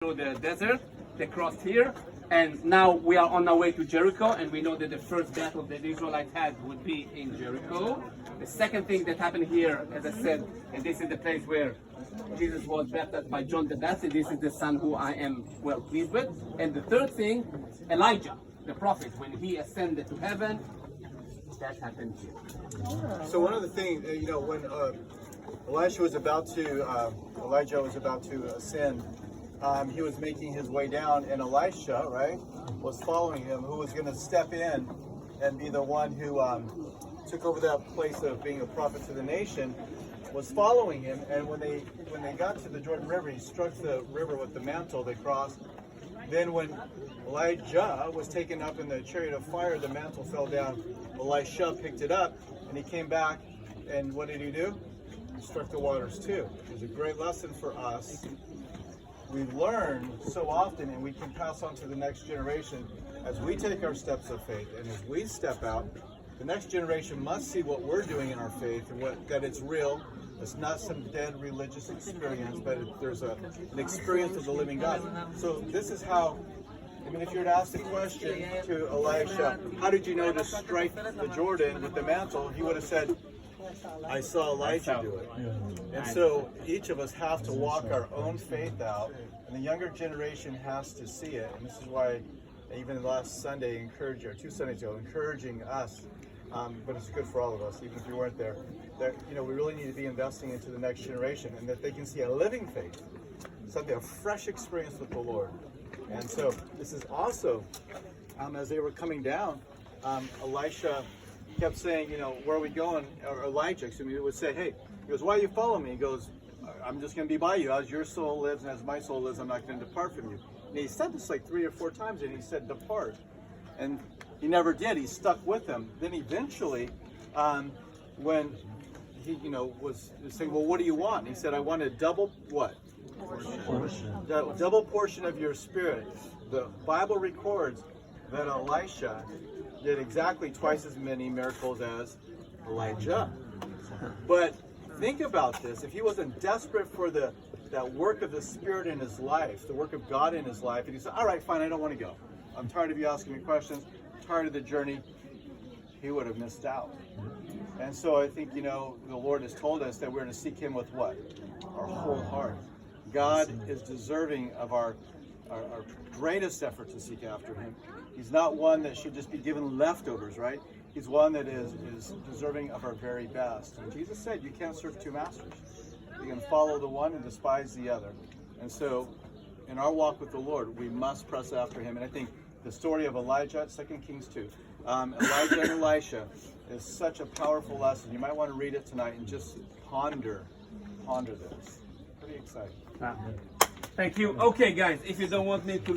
through the desert. They crossed here, and now we are on our way to Jericho, and we know that the first battle that the Israelites had would be in Jericho. The second thing that happened here, as I said, and this is the place where Jesus was baptized by John the Baptist. This is the son who I am well pleased with. And the third thing, Elijah, the prophet, when he ascended to heaven, that happened here. So one of the things, when Elijah was about to ascend, he was making his way down, and Elisha, right, was following him, who was going to step in and be the one who took over that place of being a prophet to the nation, was following him. And when they got to the Jordan River, he struck the river with the mantle. They crossed. Then when Elijah was taken up in the chariot of fire, the mantle fell down. Elisha picked it up, and he came back, and what did he do? He struck the waters too. It was a great lesson for us. We learn so often, and we can pass on to the next generation as we take our steps of faith, and as we step out. The next generation must see what we're doing in our faith, and that it's real. It's not some dead religious experience, but there's an experience of the living God. So this is how, if you were to ask the question to Elisha, how did you know to strike the Jordan with the mantle? He would have said, I saw Elijah do it. And so each of us have to walk our own faith out, and the younger generation has to see it. And this is why even last Sunday, or 2 Sundays ago, encouraging us, but it's good for all of us, even if you weren't there, that we really need to be investing into the next generation, and that they can see a living faith, something, a fresh experience with the Lord. And so this is also, as they were coming down, Elisha kept saying, where are we going? Or Elijah, would say, hey, he goes, why are you following me? He goes, I'm just going to be by you. As your soul lives and as my soul lives, I'm not going to depart from you. And he said this like 3 or 4 times, and he said, depart. And he never did. He stuck with them. Then eventually, when he, was saying, well, what do you want? He said, I want a double what? Double portion of your spirit. The Bible records that Elisha did exactly twice as many miracles as Elijah. But think about this. If he wasn't desperate for that work of the Spirit in his life, the work of God in his life, and he said, all right, fine, I don't want to go. I'm tired of you asking me questions. I'm tired of the journey. He would have missed out. And so I think, the Lord has told us that we're going to seek him with what? Our whole heart. God is deserving of our greatest effort to seek after him. He's not one that should just be given leftovers, right? He's one that is deserving of our very best. And Jesus said you can't serve 2 masters. You can follow the one and despise the other. And so in our walk with the Lord, we must press after him. And I think the story of Elijah, 2 Kings 2, Elijah and Elisha is such a powerful lesson. You might want to read it tonight and just ponder this. Pretty exciting. Thank you. Okay, guys, if you don't want me to